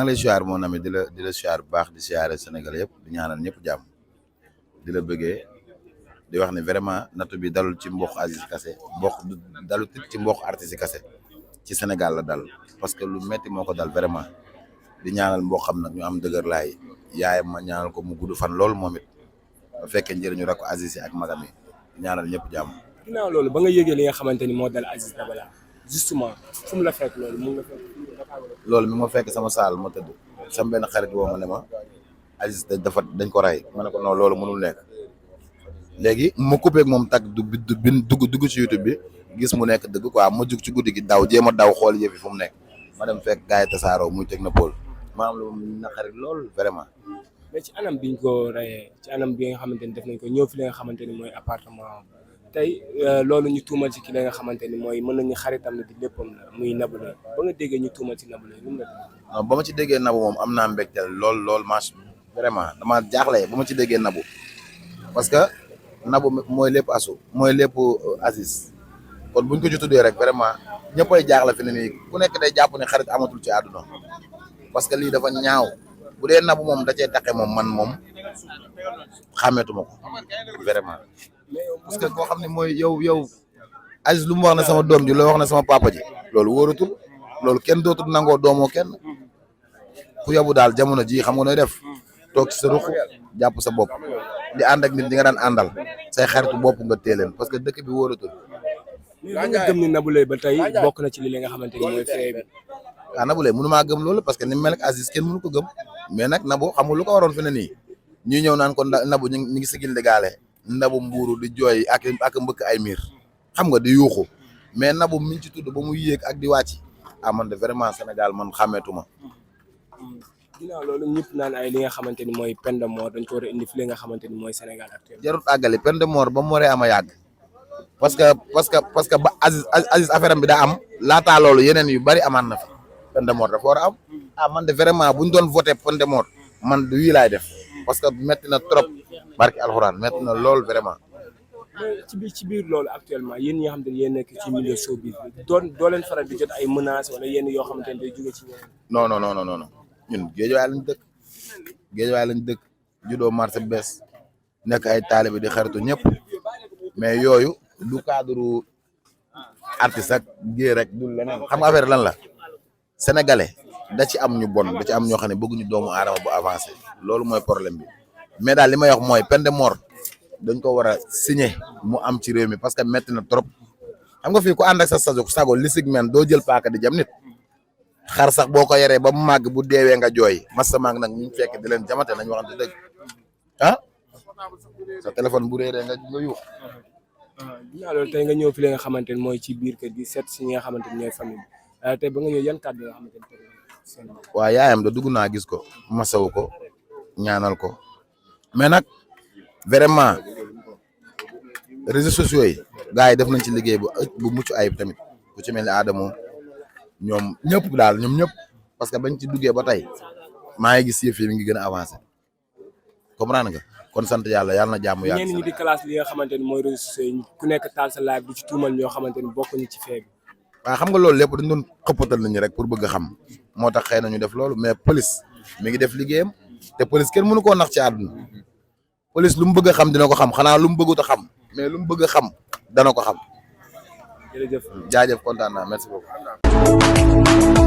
ngi lay siyaar mon ami di la siyaar bu baax di siyaare Sénégal yëpp di ñaanal ñëpp jàmm di la bëggee di wax ne vraiment nattu bi dalul ci mbokk Aziz Kassé dalul ci mbokk artiste Kassé ci Sénégal la dal parce que lu metti moo ko dal vraiment di ñaanal mbokkam nag ñu am dëgër laay yaayam ma ñaanal ko mu gudd fan loolu moom it ba fekkee njëriñu rek ko Aziz ak magam yi di ñaanal ñëpp jàmm. ginnaaw loolu ba nga yëgee li nga xamante ni moo dal Aziz Dabala justement fu mu la fekk loolu mu ngi la fekk. loolu mi ma fekk sama saal ma tëdd sama benn xarit woo ma ne ma Aziz dañ ko rey ma ne ko non loolu mënul nekk léegi ma coupé ak moom tag dugg ci YouTube bi gis mu nekk dëgg quoi ma jug ci guddi gi daw jéem a daw xool yëf yi fu mu nekk ma dem fekk gars yi tasaaroo muy Technopole maanaam lu naqari lool vraiment. mais ci anam biñ ko reyee ci anam bi nga xamante ni def nañ ko ñëw fi li nga xamante ni mooy appartement tey loolu ñu tuumal ci ki la nga xamante ni mooy mën nañu xaritam la di léppam la muy Nabou Leye ba nga déggee ñu tuumal ci Nabou Leye lu mu la. non ba ma ci déggee Nabou moom am naa mbégteel lool vraiment dama jaaxle ba ma ci déggee Nabou parce que Nabou mooy lépp asu mooy lépp Aziz kon buñ ko ci tuddee rek vraiment ñëppay jaaxle fi ne nii ku nekk day jàpp ne xarit amatul ci àdduna parce que lii dafa ñaaw bu dee Nabou moom da cee taqe moom man moom xàmmeetuma ko vraiment parce que koo xam ne mooy yow Aziz lu mu wax ne sama doom ji loo wax ne sama papa ji loolu wóoratul loolu kenn dootul nangoo doomoo kenn ku yabu daal jamono ji xam nga nooy def toog ci sa ruq jàpp sa bopp di ànd ak nit ñi nga daan àndal say xaritu bopp nga téeleen parce que dëkk bi wóoratul. mais nga gëm ni Nabou Leye ba tey bokk na ci li nga xamante ni mooy fee bi. waaw Nabou Leye mënu maa gëm loolu parce que ni mu mel ak Aziz kenn mënu ko gëm mais nag Nabou xam nga lu ko waroon fi ne nii ñuy ñëw naan ko Nabou ñu ngi sigil di gaale Nabou mbuuru di jooy ak mbëkk ay miir xam nga di yuuxu mais Nabou mi ci tudd ba muy yéeg ak di wàcc man de vraiment Sénégal man xàmmeetuma. ginnaaw loolu ñëpp naan ay li nga xamante ni mooy peine de mort dañ ko war a indi fi li nga xamante ni mooy Sénégal actuellement. jarut àggali peine de mort ba mu waree am a yàgg parce que ba Aziz affaire am bi daa am laataa loolu yeneen yu bari amaan na fi peine de mort dafa war a am man de vraiment buñ doon voté peine de mort man du wii laay def parce que metti na trop barki alxuraan metti na lool vraiment. ci biir loolu actuellement yéen ñi nga xamante ni yéen nekk ci milieu showbiz bi doo leen faral di jot ay menaces wala yenn yoo xamante ni day jóge ci ñeneen. non ñun géejawaay lañ dëkk juddoo marché bees nekk ay taalibe di xaritu ñëpp mais yooyu du cadre artiste ak géer rek du leneen xam nga affaire lan la sénégalais da ci am ñu bon da ci am ñoo xam ne bëgguñu doomu aadama bu avancé loolu mooy problème bi mais daal li may wax mooy peine de mort dañ ko war a signer mu am ci réew mi parce que metti na trop xam nga fii ku ànd ak sa sago lisig men doo jël paaka di jam nit xar sax boo ko yoree ba mu màgg bu deewee nga jooy massa maag nag ñu fekk di leen jamate nañ waxante dëgg sa téléphone bu réeree nga yuux. ginnaaw loolu tey nga ñëw fi li nga xamante ni mooy ci biir kër gi seet si ñi nga xamante ni ñooy famille bi tey ba nga ñëw yan kàddu nga xamante ni seen. waaw yaayam da dugg naa gis ko masawu ko ñaanal ko mais nag vraiment réseaux sociaux yi gars yi def nañ ci liggéey bu mucc ayib tamit ku ci mel ni Adamo ñoom ñëpp parce que bañ ci duggee ba tey maa ngi gis yëf yi mi ngi gën a avancé comprendre nga kon sant yàlla na jàmm yàgg. ñenn ñi di classe li nga xamante ni mooy réseaux sociaux yi ku nekk taal sa live di ci tuumal ñoo xamante ni bokkuñu ci fee bi. waaw xam nga loolu lépp dañ doon xëppatal nañu rek pour bëgg a xam moo tax xëy na ñu def loolu mais police mi ngi def liggéeyam te police kenn mënu koo nax ci àdduna police lu mu bëgg a xam dina ko xam xanaa lu mu bëggut a xam mais lu mu bëgg a xam dana ko xam. jërëjëf jaajëf kontaan naa merci beaucoup.